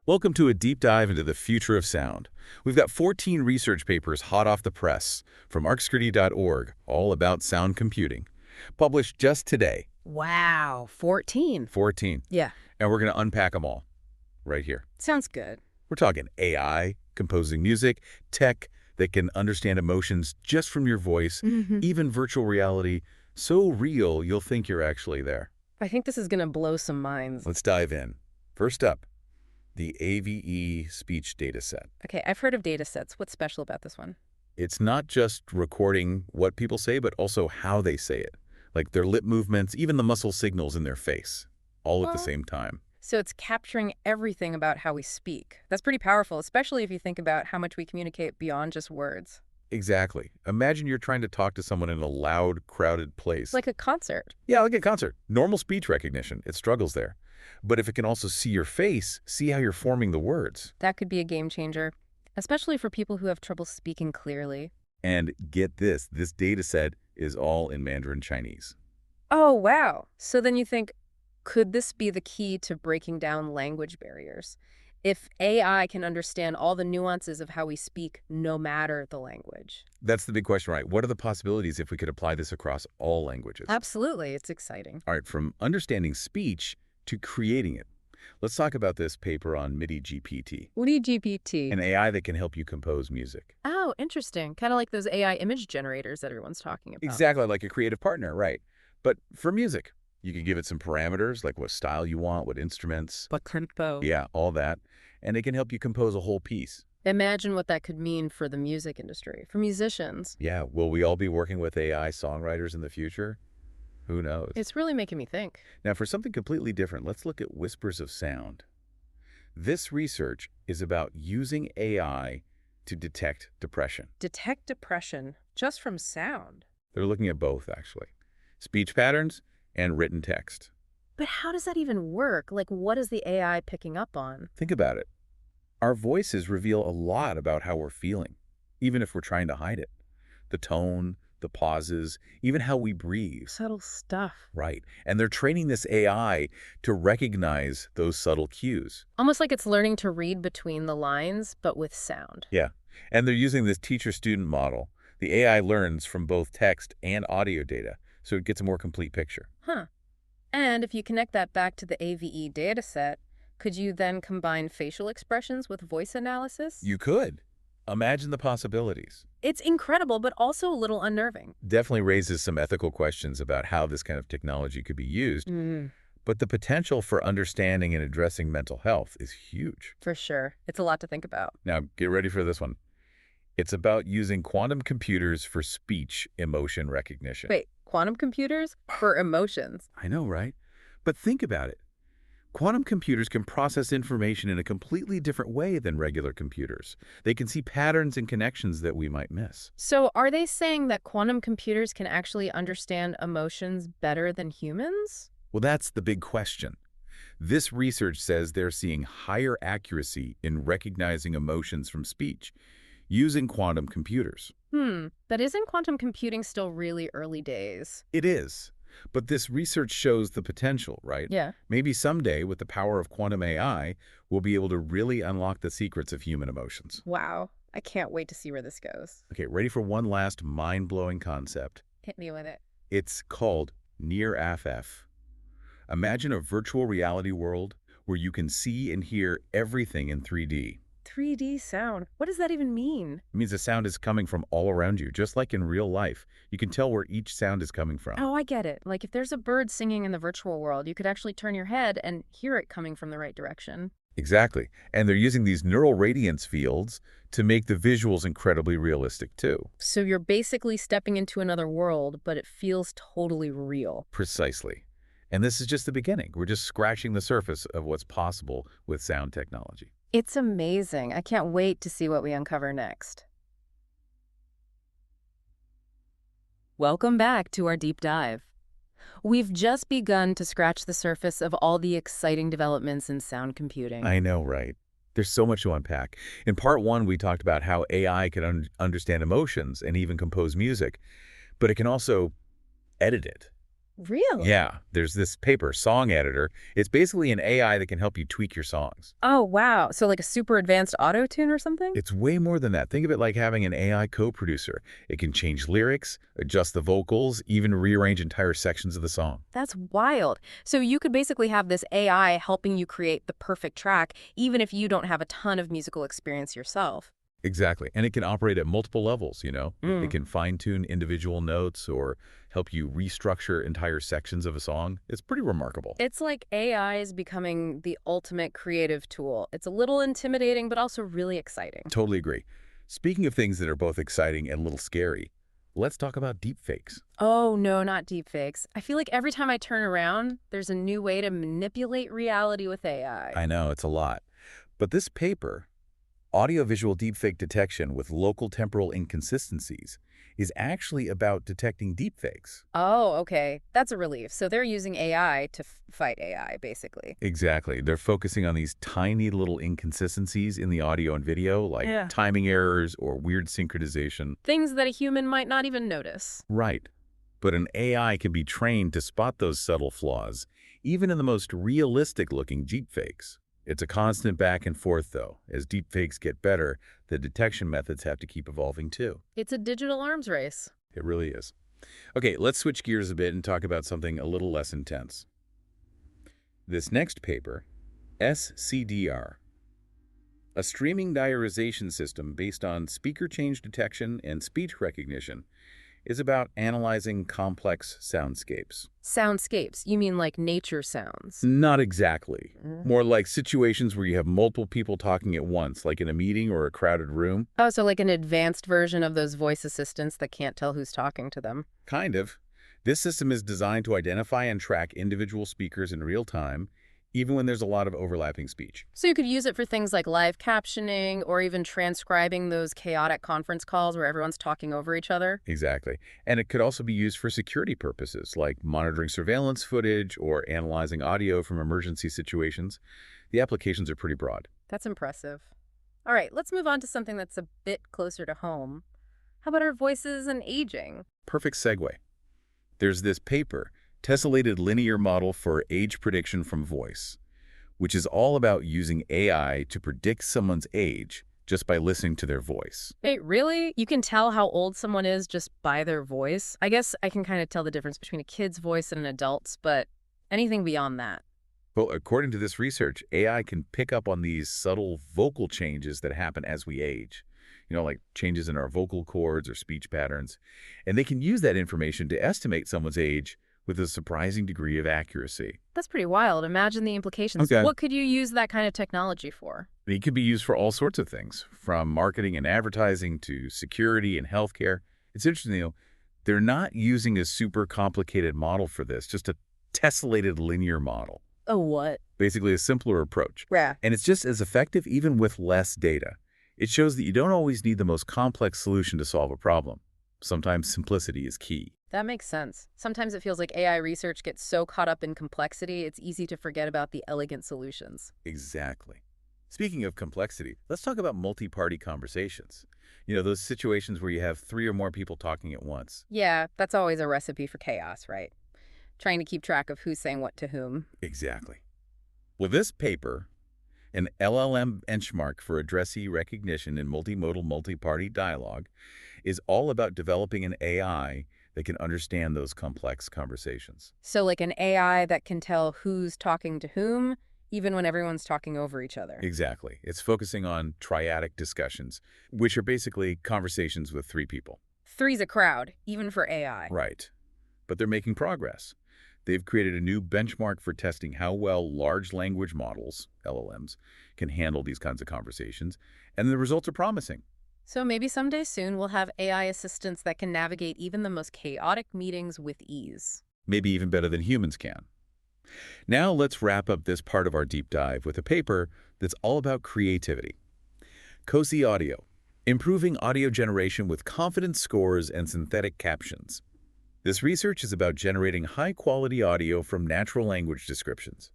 Welcome to a deep dive into the future of sound. We've got 14 research papers hot off the press from arcscrutiny.org, all about sound computing, published just today. Wow, 14. 14. Yeah, And we're going to unpack them all right here. sounds good. We're talking AI, composing music, tech that can understand emotions just from your voice, even virtual reality, so real you'll think you're actually there. I think this is going to blow some minds. Let's dive in. First up, the AVE speech dataset. Okay, I've heard of data sets. What's special about this one? It's not just recording what people say, but also how they say it, like their lip movements, even the muscle signals in their face, all at the same time. So it's capturing everything about how we speak. That's pretty powerful, especially if you think about how much we communicate beyond just words. Exactly. Imagine you're trying to talk to someone in a loud, crowded place. Like a concert. Yeah, like a concert. Normal speech recognition, it struggles there. But if it can also see your face, see how you're forming the words. That could be a game changer, especially for people who have trouble speaking clearly. And get this data set is all in Mandarin Chinese. Oh, wow. So then you think, could this be the key to breaking down language barriers? If AI can understand all the nuances of how we speak, no matter the language. That's the big question, right? What are the possibilities if we could apply this across all languages? Absolutely. It's exciting. All right, from understanding speech to creating it. Let's talk about this paper on MIDI-GPT, GPT. an AI that can help you compose music. Oh, interesting. Kind of like those AI image generators that everyone's talking about. Exactly, like a creative partner, right? But for music, you can give it some parameters, like what style you want, what instruments. What tempo? Yeah, all that. And it can help you compose a whole piece. Imagine what that could mean for the music industry, for musicians. Yeah, will we all be working with AI songwriters in the future? Who knows? It's really making me think. Now, for something completely different, let's look at whispers of sound. This research is about using AI to detect depression. Detect depression just from sound. They're looking at both, actually. Speech patterns and written text. But how does that even work? Like, what is the AI picking up on? Think about it. Our voices reveal a lot about how we're feeling, even if we're trying to hide it. The tone, the pauses, even how we breathe. Subtle stuff. Right. And they're training this AI to recognize those subtle cues. Almost like it's learning to read between the lines, but with sound. Yeah. And they're using this teacher-student model. The AI learns from both text and audio data, so it gets a more complete picture. Huh. And if you connect that back to the AVE dataset, could you then combine facial expressions with voice analysis? You could. Imagine the possibilities. It's incredible, but also a little unnerving. Definitely raises some ethical questions about how this kind of technology could be used. But the potential for understanding and addressing mental health is huge. For sure. It's a lot to think about. Now, get ready for this one. It's about using quantum computers for speech emotion recognition. Wait, quantum computers for emotions? I know, right? But think about it. Quantum computers can process information in a completely different way than regular computers. They can see patterns and connections that we might miss. So are they saying that quantum computers can actually understand emotions better than humans? Well, that's the big question. This research says they're seeing higher accuracy in recognizing emotions from speech using quantum computers. But isn't quantum computing still really early days? It is. But this research shows the potential, right? Yeah. Maybe someday, with the power of quantum AI, we'll be able to really unlock the secrets of human emotions. Wow. I can't wait to see where this goes. Okay, ready for one last mind-blowing concept? Hit me with it. It's called Near AFF. Imagine a virtual reality world where you can see and hear everything in 3D. 3D sound. What does that even mean? It means the sound is coming from all around you, just like in real life. You can tell where each sound is coming from. Oh, I get it. Like if there's a bird singing in the virtual world, you could actually turn your head and hear it coming from the right direction. Exactly. And they're using these neural radiance fields to make the visuals incredibly realistic, too. So you're basically stepping into another world, but it feels totally real. Precisely. And this is just the beginning. We're just scratching the surface of what's possible with sound technology. It's amazing. I can't wait to see what we uncover next. Welcome back to our deep dive. We've just begun to scratch the surface of all the exciting developments in sound computing. I know, right? There's so much to unpack. In part one, we talked about how AI can understand emotions and even compose music, but it can also edit it. Really? Yeah, there's this paper, Song Editor. It's basically an AI that can help you tweak your songs. Oh, wow. So like a super advanced auto tune or something? It's way more than that. Think of it like having an AI co-producer. It can change lyrics, adjust the vocals, even rearrange entire sections of the song. That's wild. So you could basically have this AI helping you create the perfect track, even if you don't have a ton of musical experience yourself. Exactly. And it can operate at multiple levels, It Mm. can fine-tune individual notes or help you restructure entire sections of a song. It's pretty remarkable. It's like AI is becoming the ultimate creative tool. It's a little intimidating, but also really exciting. Totally agree. Speaking of things that are both exciting and a little scary, let's talk about deepfakes. Oh, no, not deepfakes. I feel like every time I turn around, there's a new way to manipulate reality with AI. I know, it's a lot. But this paper, Audiovisual Deepfake Detection with Local Temporal Inconsistencies, is actually about detecting deepfakes. Oh, okay. That's a relief. So they're using AI to fight AI, basically. Exactly. They're focusing on these tiny little inconsistencies in the audio and video, like Yeah. timing errors or weird synchronization. Things that a human might not even notice. Right. But an AI can be trained to spot those subtle flaws, even in the most realistic-looking deepfakes. It's a constant back and forth, though. As deepfakes get better, the detection methods have to keep evolving, too. It's a digital arms race. It really is. Okay, let's switch gears a bit and talk about something a little less intense. This next paper, SCDR, a streaming diarization system based on speaker change detection and speech recognition, is about analyzing complex soundscapes. Soundscapes. You mean like nature sounds? Not exactly. Mhm. More like situations where you have multiple people talking at once, like in a meeting or a crowded room. Oh, so like an advanced version of those voice assistants that can't tell who's talking to them. Kind of. This system is designed to identify and track individual speakers in real time, even when there's a lot of overlapping speech. So you could use it for things like live captioning or even transcribing those chaotic conference calls where everyone's talking over each other. Exactly. And it could also be used for security purposes, like monitoring surveillance footage or analyzing audio from emergency situations. The applications are pretty broad. That's impressive. All right, let's move on to something that's a bit closer to home. How about our voices and aging? Perfect segue. There's this paper, Tessellated Linear Model for Age Prediction from Voice, which is all about using AI to predict someone's age just by listening to their voice. Wait, really? You can tell how old someone is just by their voice? I guess I can kind of tell the difference between a kid's voice and an adult's, but anything beyond that? Well, according to this research, AI can pick up on these subtle vocal changes that happen as we age. Like changes in our vocal cords or speech patterns. And they can use that information to estimate someone's age with a surprising degree of accuracy. That's pretty wild. Imagine the implications. Okay. What could you use that kind of technology for? It could be used for all sorts of things, from marketing and advertising to security and healthcare. It's interesting, they're not using a super complicated model for this, just a tessellated linear model. Oh, what? Basically a simpler approach. Yeah. And it's just as effective even with less data. It shows that you don't always need the most complex solution to solve a problem. Sometimes simplicity is key. That makes sense. Sometimes it feels like AI research gets so caught up in complexity, it's easy to forget about the elegant solutions. Exactly. Speaking of complexity, let's talk about multi-party conversations. Those situations where you have 3 or more people talking at once. Yeah, that's always a recipe for chaos, right? Trying to keep track of who's saying what to whom. Exactly. Well, this paper, an LLM benchmark for addressee recognition in multimodal multi-party dialogue, is all about developing an AI that can understand those complex conversations. So like an AI that can tell who's talking to whom, even when everyone's talking over each other. Exactly. It's focusing on triadic discussions, which are basically conversations with 3 people. Three's a crowd, even for AI. Right. But they're making progress. They've created a new benchmark for testing how well large language models, LLMs, can handle these kinds of conversations, and the results are promising. So maybe someday soon we'll have AI assistants that can navigate even the most chaotic meetings with ease. Maybe even better than humans can. Now let's wrap up this part of our deep dive with a paper that's all about creativity. COSI Audio, Improving Audio Generation with Confidence Scores and Synthetic Captions. This research is about generating high-quality audio from natural language descriptions.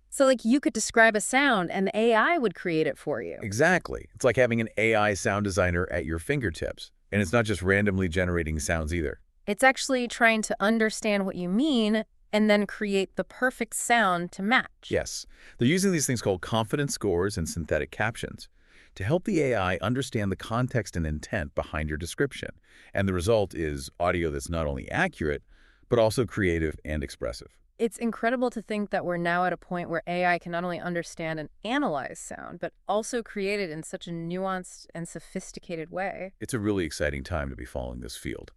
So like you could describe a sound and the AI would create it for you. Exactly. It's like having an AI sound designer at your fingertips. And it's not just randomly generating sounds either. It's actually trying to understand what you mean and then create the perfect sound to match. Yes, they're using these things called confidence scores and synthetic captions to help the AI understand the context and intent behind your description. And the result is audio that's not only accurate, but also creative and expressive. It's incredible to think that we're now at a point where AI can not only understand and analyze sound, but also create it in such a nuanced and sophisticated way. It's a really exciting time to be following this field.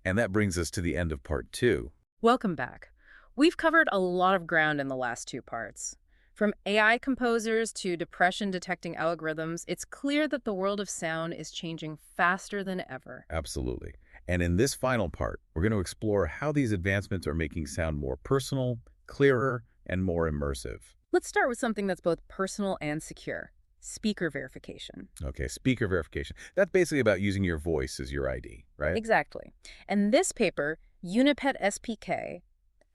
And that brings us to the end of part 2. Welcome back. We've covered a lot of ground in the last 2 parts. From AI composers to depression-detecting algorithms, it's clear that the world of sound is changing faster than ever. Absolutely. And in this final part, we're going to explore how these advancements are making sound more personal, clearer, and more immersive. Let's start with something that's both personal and secure: speaker verification. Okay, speaker verification. That's basically about using your voice as your ID, right? Exactly. And this paper, Unipet SPK,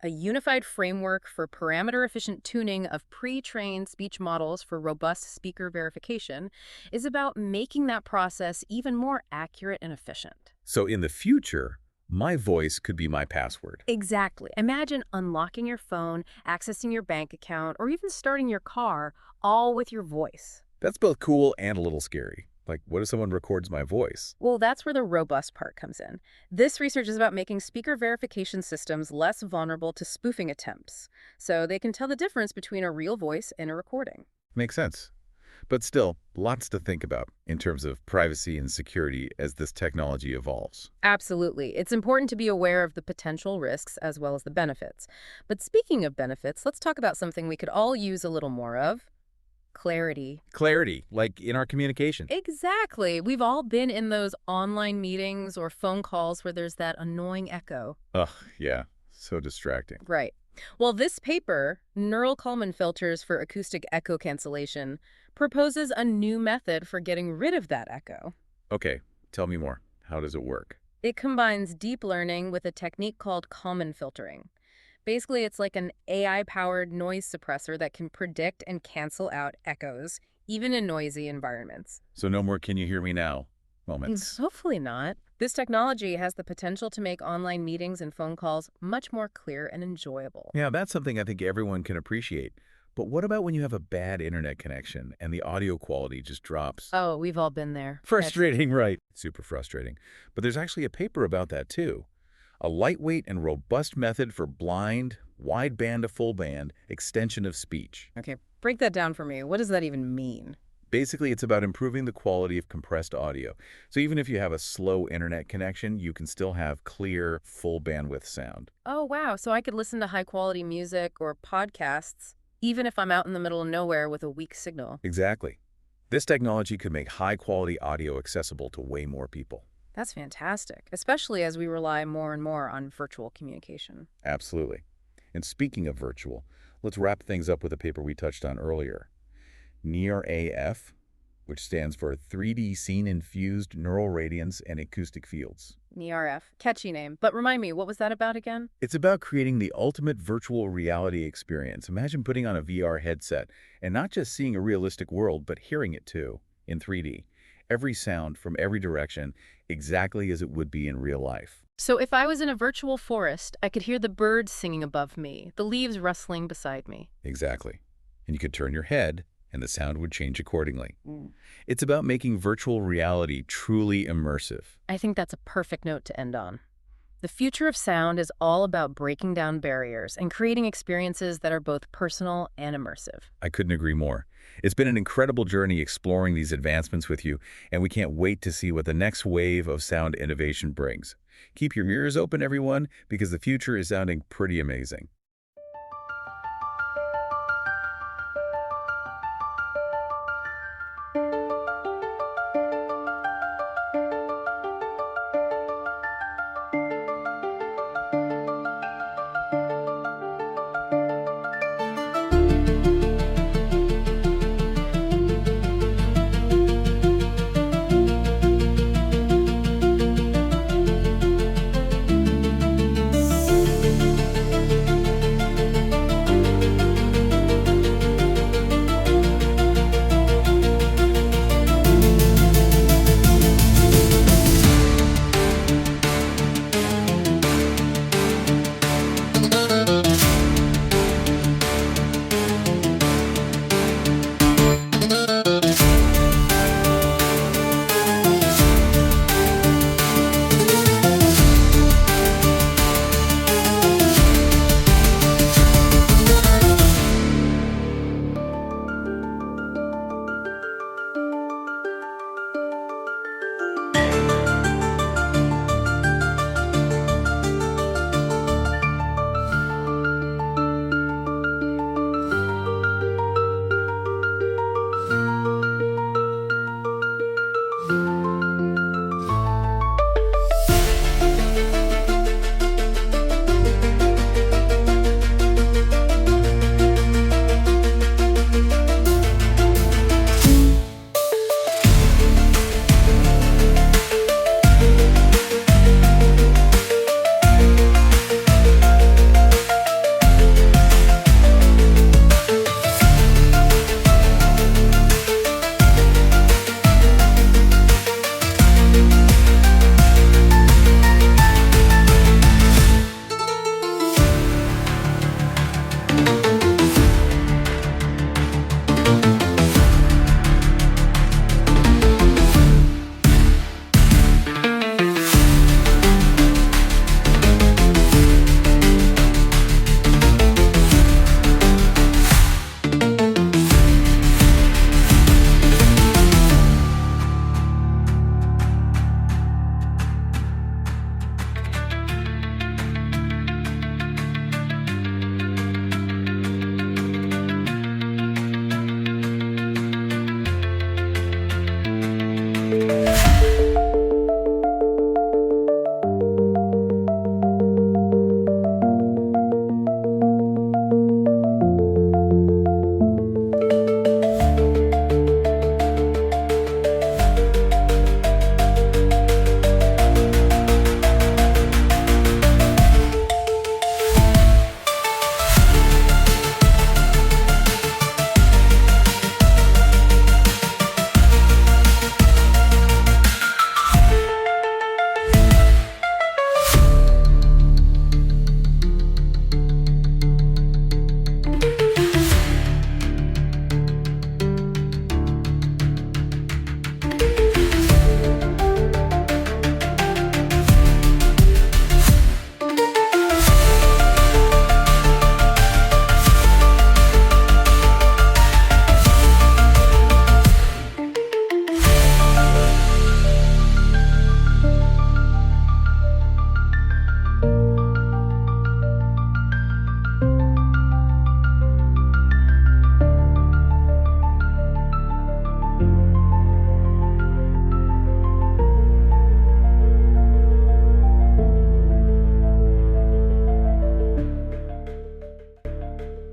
a unified framework for parameter-efficient tuning of pre-trained speech models for robust speaker verification, is about making that process even more accurate and efficient. So in the future, my voice could be my password. Exactly. Imagine unlocking your phone, accessing your bank account, or even starting your car, all with your voice. That's both cool and a little scary. Like, what if someone records my voice? Well, that's where the robust part comes in. This research is about making speaker verification systems less vulnerable to spoofing attempts, so they can tell the difference between a real voice and a recording. Makes sense. But still, lots to think about in terms of privacy and security as this technology evolves. Absolutely. It's important to be aware of the potential risks as well as the benefits. But speaking of benefits, let's talk about something we could all use a little more of: clarity. Clarity, like in our communication. Exactly. We've all been in those online meetings or phone calls where there's that annoying echo. Ugh, yeah, so distracting. Right. Well, this paper, Neural Kalman Filters for Acoustic Echo Cancellation, proposes a new method for getting rid of that echo. Okay, tell me more. How does it work? It combines deep learning with a technique called Kalman filtering. Basically, it's like an AI-powered noise suppressor that can predict and cancel out echoes, even in noisy environments. So no more "can you hear me now" moments. Hopefully not. This technology has the potential to make online meetings and phone calls much more clear and enjoyable. Yeah, that's something I think everyone can appreciate. But what about when you have a bad internet connection and the audio quality just drops? Oh, we've all been there. Frustrating, right? Super frustrating. But there's actually a paper about that too. A lightweight and robust method for blind, wideband to full band extension of speech. Okay, break that down for me. What does that even mean? Basically, it's about improving the quality of compressed audio. So even if you have a slow internet connection, you can still have clear, full bandwidth sound. Oh, wow. So I could listen to high-quality music or podcasts even if I'm out in the middle of nowhere with a weak signal. Exactly. This technology could make high-quality audio accessible to way more people. That's fantastic, especially as we rely more and more on virtual communication. Absolutely. And speaking of virtual, let's wrap things up with a paper we touched on earlier. NIR-AF, which stands for 3D Scene-Infused Neural Radiance and Acoustic Fields. NIRF. Catchy name. But remind me, what was that about again? It's about creating the ultimate virtual reality experience. Imagine putting on a VR headset and not just seeing a realistic world, but hearing it too, in 3D. Every sound from every direction, exactly as it would be in real life. So if I was in a virtual forest, I could hear the birds singing above me, the leaves rustling beside me. Exactly. And you could turn your head, and the sound would change accordingly. It's about making virtual reality truly immersive. I think that's a perfect note to end on. The future of sound is all about breaking down barriers and creating experiences that are both personal and immersive. I couldn't agree more. It's been an incredible journey exploring these advancements with you, and we can't wait to see what the next wave of sound innovation brings. Keep your ears open, everyone, because the future is sounding pretty amazing.